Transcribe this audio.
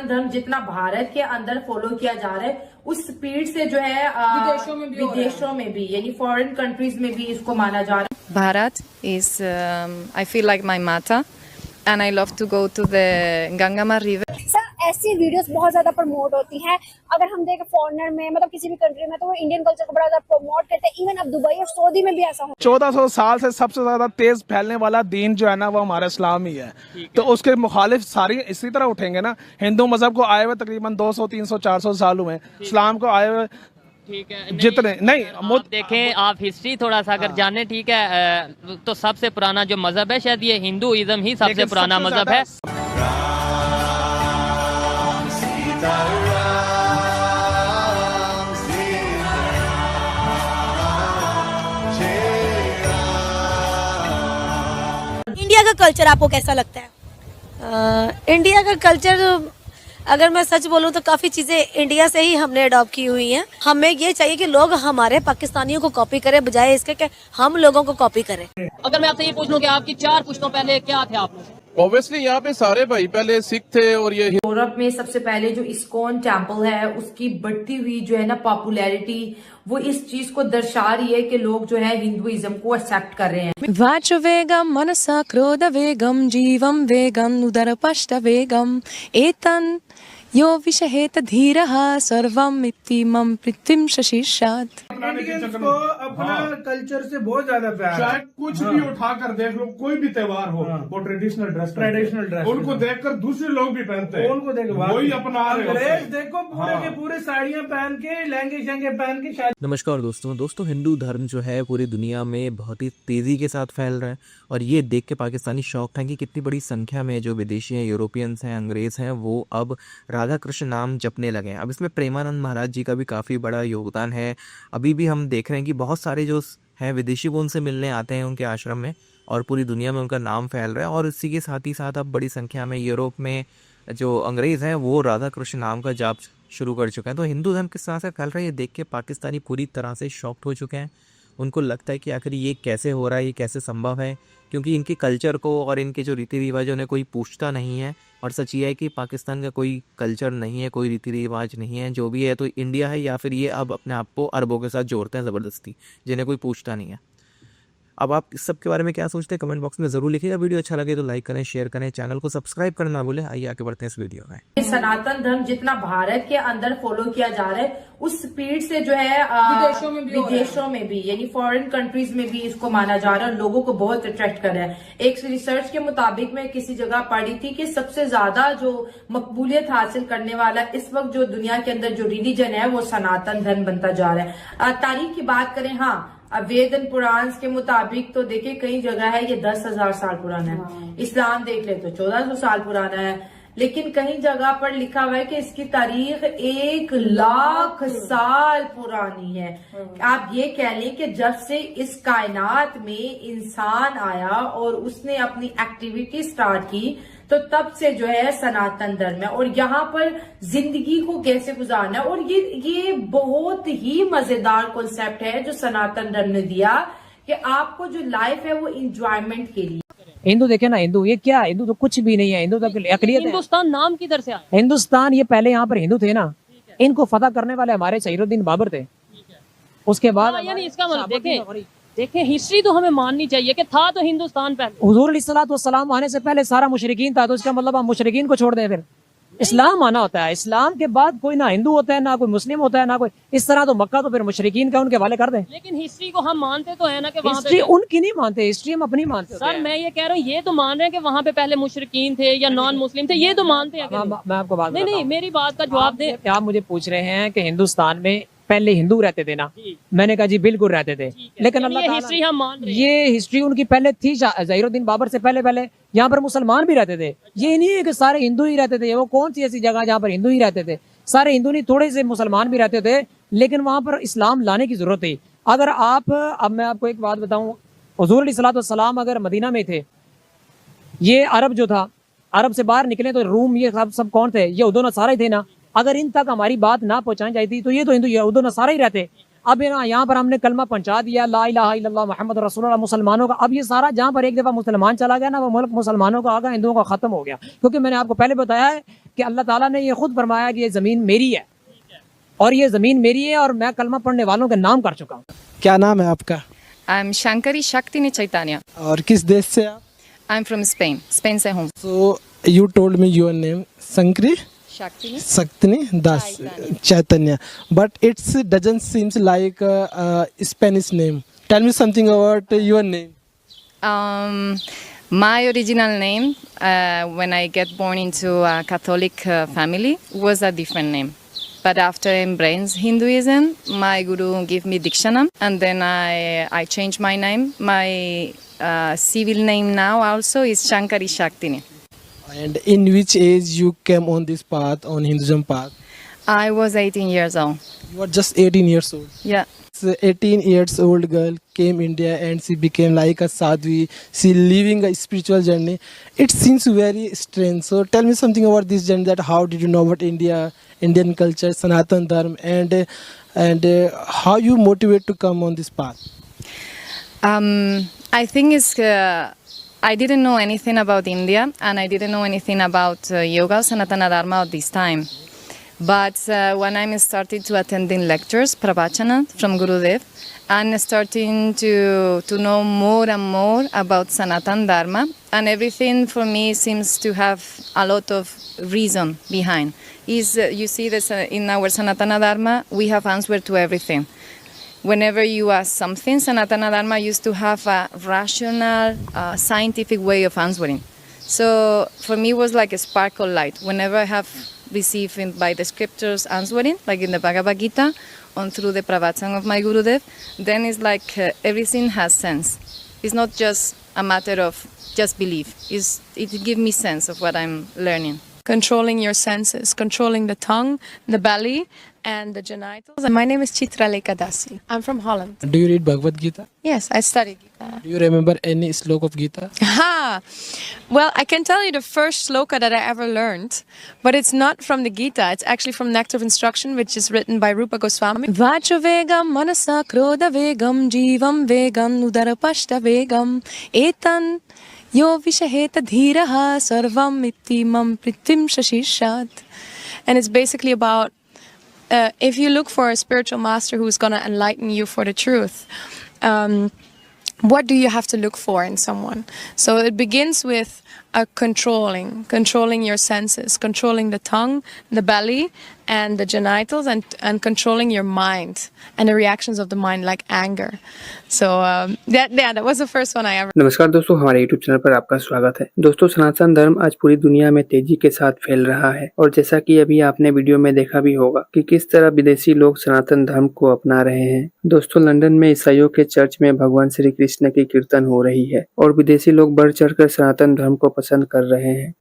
धर्म जितना भारत के अंदर फॉलो किया जा रहा है उस स्पीड से जो है विदेशों में भी यानी फॉरेन कंट्रीज में भी इसको माना जा रहा है। Bharat is, I feel like my mata, and I love to go to the Gangama river. Sir ऐसी वीडियोस बहुत ज्यादा प्रमोट होती हैं, अगर हम देखें फॉरेनर में मतलब किसी भी कंट्री में तो वो इंडियन कल्चर को बड़ा ज्यादा प्रमोट करते हैं। इवन अब दुबई और सऊदी में भी ऐसा हो। 1400 साल से सबसे ज्यादा तेज फैलने वाला दीन जो है ना वो हमारा इस्लाम ही है, तो उसके मुखालिफ सारी इसी तरह उठेंगे ना। हिंदू मजहब को आए हुए तकरीबन 200, 300, 400 साल हुए, इस्लाम को आए हुए ठीक है जितने नहीं आप देखें, आप हिस्ट्री थोड़ा सा अगर जाने, ठीक है, तो सबसे पुराना जो मजहब है शायद ये हिंदुइज्म ही सबसे पुराना मजहब है। इंडिया का कल्चर आपको कैसा लगता है? इंडिया का कल्चर अगर मैं सच बोलूं तो काफ़ी चीज़ें इंडिया से ही हमने अडॉप्ट की हुई हैं। हमें ये चाहिए कि लोग हमारे पाकिस्तानियों को कॉपी करें बजाय इसके कि हम लोगों को कॉपी करें। अगर मैं आपसे ये पूछ लूं कि आपकी 4 पुश्तों पहले क्या थे आप लोग? ऑब्वियसली यहाँ पे सारे भाई पहले सिख थे और ये यूरोप में सबसे पहले जो इस्कॉन टेम्पल है उसकी बढ़ती हुई जो है ना पॉपुलैरिटी वो इस चीज को दर्शा रही है कि लोग जो है हिंदुइज्म को एक्सेप्ट कर रहे हैं। वाचो वेगम मनसा क्रोध वेगम जीवम वेगम उदरपष्ट वेगम एतन यो विषहेत धीरः सर्वम इत्तिमं पृथ्वीं शशीर्षात्। इंडियंस को अपना कल्चर से बहुत ज्यादा प्यार है। चाहे कुछ भी उठा कर देख लो, कोई भी त्योहार हो, वो ट्रेडिशनल ड्रेस उनको देखकर दूसरे लोग भी पहनते हैं, उनको देखो वही अपना रहे हैं। देखो पूरे के पूरे साड़ियां पहन के लहंगे शहंगे पहन के शादी। नमस्कार दोस्तों, हिंदू धर्म जो है पूरी दुनिया में बहुत ही तेज़ी के साथ फैल रहा है और ये देख के पाकिस्तानी शॉक्ड हैं कि कितनी बड़ी संख्या में जो विदेशी हैं, यूरोपियंस हैं, अंग्रेज़ हैं, वो अब राधा कृष्ण नाम जपने लगे हैं। अब इसमें प्रेमानंद महाराज जी का भी काफ़ी बड़ा योगदान है। अभी भी हम देख रहे हैं कि बहुत सारे जो हैं विदेशी वो उनसे मिलने आते हैं उनके आश्रम में और पूरी दुनिया में उनका नाम फैल रहा है। और इसी के साथ ही साथ अब बड़ी संख्या में यूरोप में जो अंग्रेज़ हैं वो राधा कृष्ण नाम का जाप शुरू कर चुके हैं। तो हिंदू धर्म किस तरह से फैल रहा है ये देख के पाकिस्तानी पूरी तरह से शॉक्ड हो चुके हैं। उनको लगता है कि आखिर ये कैसे हो रहा है, ये कैसे संभव है, क्योंकि इनके कल्चर को और इनके जो रीति रिवाज उन्हें कोई पूछता नहीं है। और सच ये है कि पाकिस्तान का कोई कल्चर नहीं है, कोई रीति रिवाज नहीं है, जो भी है तो इंडिया है या फिर ये अब अपने आप को अरबों के साथ जोड़ते हैं ज़बरदस्ती, जिन्हें कोई पूछता नहीं है। अब आप इस सब के बारे में क्या सोचते हैं कमेंट बॉक्स में ज़रूर लिखिएगा। वीडियो अच्छा लगे तो लाइक करें, शेयर करें, चैनल को सब्सक्राइब करना ना भूलें। आइए आगे बढ़ते हैं इस वीडियो में। सनातन धर्म जितना भारत के अंदर फॉलो किया जा रहा है उस स्पीड से जो है विदेशों में भी यानी फॉरेन कंट्रीज में भी इसको माना जा रहा है, लोगों को बहुत अट्रैक्ट कर रहा है। एक रिसर्च के मुताबिक मैं किसी जगह पढ़ी थी कि सबसे ज्यादा जो मकबूलियत हासिल करने वाला इस वक्त जो दुनिया के अंदर जो रिलीजन है वो सनातन धर्म बनता जा रहा है। तारीख की बात करें, हाँ वेद पुराण के मुताबिक तो देखिए कई जगह है ये 10,000 साल पुराना है। इस्लाम देख ले तो 1400 साल पुराना है, लेकिन कहीं जगह पर लिखा हुआ है कि इसकी तारीख 1,00,000 साल पुरानी है। आप ये कह लें कि जब से इस कायनात में इंसान आया और उसने अपनी एक्टिविटी स्टार्ट की तो तब से जो है सनातन धर्म है और यहाँ पर जिंदगी को कैसे गुजारना है। और ये बहुत ही मजेदार कॉन्सेप्ट है जो सनातन धर्म ने दिया कि आपको जो लाइफ है वो एंजॉयमेंट के लिए। हिंदू देखे ना, हिंदू ये क्या, हिंदू तो कुछ भी नहीं है। हिंदू तो अकलियत है। हिंदुस्तान नाम किधर से आया? हिंदुस्तान ये पहले यहाँ पर हिंदू थे ना, इनको फतह करने वाले हमारे सईरुद्दीन बाबर थे। उसके बाद यानी इसका मतलब देखें हिस्ट्री तो हमें माननी चाहिए कि था तो हिंदुस्तान पहले। हुजूर अलैहिस्सलातु वस्सलाम आने से पहले सारा मुशरिकीन था, तो इसका मतलब हम मुशरिकीन को छोड़ दें। फिर इस्लाम आना होता है, इस्लाम के बाद कोई ना हिंदू होता है ना कोई मुस्लिम होता है ना कोई इस तरह। तो मक्का तो फिर मुशरिकीन का उनके हवाले कर दें। लेकिन हिस्ट्री को हम मानते तो है ना कि हिस्ट्री उनकी नहीं मानते, हिस्ट्री हम अपनी मानते हैं। सर मैं ये कह रहा हूँ ये तो मान रहे हैं कि वहाँ पे पहले मुशरिकीन थे या नॉन मुस्लिम थे, ये तो मानते हैं। मैं आपको बात नहीं मेरी बात का जवाब दे। आप मुझे पूछ रहे हैं कि हिंदुस्तान में पहले हिंदू रहते थे ना, मैंने कहा जी बिल्कुल रहते थे, लेकिन अल्लाह ताला हिस्ट्री हम मान रहे हैं। ये हिस्ट्री उनकी पहले थी। ज़हीरुद्दीन बाबर से पहले यहाँ पर मुसलमान भी रहते थे। ये नहीं है कि सारे हिंदू ही रहते थे। वो कौन सी ऐसी जगह जहाँ पर हिंदू ही रहते थे? सारे हिंदू नहीं, थोड़े से मुसलमान भी रहते थे, लेकिन वहाँ पर इस्लाम लाने की जरूरत थी। अगर अब मैं आपको एक बात बताऊँ, हुजूर अलैहिस्सलातु वस्सलाम अगर मदीना में थे, ये अरब जो था, अरब से बाहर निकले तो रूम ये सब कौन थे? ये यहूद नसारा ही थे ना। अगर इन तक हमारी बात ना पहुंचाई जाती तो ये तो हिंदू यहूद नसारा ही रहते। अब यहाँ पर हमने कलमा पहुंचा दिया, ला इलाहा इल्लल्लाह मुहम्मद रसूलुल्लाह, मुसलमानों का। अब ये सारा जहाँ पर एक दफ़ा मुसलमान चला गया ना, वो मुल्क मुसलमानों का आ गया, हिंदुओं का खत्म हो गया। क्योंकि मैंने आपको पहले बताया है कि अल्लाह ताला ने ये खुद फरमाया कि ये ज़मीन मेरी है और ये ज़मीन मेरी है और मैं कलमा पढ़ने वालों के नाम कर चुका हूँ। क्या नाम है आपका? I am Shankari Shaktini Chaitanya. और किस देश से आप? I am from Spain, Spain से हूँ। So you told me your name Shankari Shaktini Das Chaitanya, but it's doesn't seems like Spanish name. Tell me something about your name. My original name, when I get born into a Catholic family, was a different name. But after embracing Hinduism, my guru gave me Dikshanam, and then I changed my name. My civil name now also is Shankari Shaktini. And in which age you came on this path, on Hinduism path? I was 18 years old. You were just 18 years old? Yeah. So 18 years old girl came India and she became like a sadhvi. She living a spiritual journey. It seems very strange. So tell me something about this journey. That how did you know about India, Indian culture, Sanatan Dharma, and how you motivate to come on this path? I think it's. I didn't know anything about India, and I didn't know anything about yoga, Sanatana Dharma at this time. But when I'm starting to attending lectures, pravachana from Gurudev, and starting to know more and more about Sanatan Dharma, and everything for me seems to have a lot of reason behind. You see this in our Sanatana Dharma, we have answer to everything. Whenever you ask something, Sanatana Dharma used to have a rational, scientific way of answering. So for me, it was like a sparkle light. Whenever I have received by the scriptures answering, like in the Bhagavad Gita, on through the pravachan of my Gurudev, then it's like everything has sense. It's not just a matter of just belief. It gives me sense of what I'm learning. Controlling your senses, controlling the tongue, the belly, and the genitals. And my name is Chitralekha Dasi. I'm from Holland. Do you read Bhagavad Gita? Yes, I studied Gita. Do you remember any slok of Gita? Ha! Well, I can tell you the first sloka that I ever learned, but it's not from the Gita. It's actually from Nectar of Instruction, which is written by Rupa Goswami. Vacha vegam manasa krodha vegam jivam vegam udarapashta vegam etan yo vishaheta dhiraha sarvam ittimam prithvim shashishat. And it's basically about if you look for a spiritual master who's going to enlighten you for the truth, what do you have to look for in someone? So it begins with controlling your senses, controlling the tongue, the belly, and the genitals, and controlling your mind and the reactions of the mind, like anger. So that was the first one I ever. नमस्कार दोस्तों, हमारे YouTube channel पर आपका स्वागत है। दोस्तों, सनातन धर्म आज पूरी दुनिया में तेजी के साथ फैल रहा है और जैसा कि अभी आपने वीडियो में देखा भी होगा कि किस तरह विदेशी लोग सनातन धर्म को अपना रहे हैं। दोस्तों, लंदन में ईसाइयों के चर्च में भगवान श्री कृष्ण की कीर्तन हो रही है और विदेशी लोग बढ़ चढ़कर सनातन धर्म को पसंद कर रहे हैं।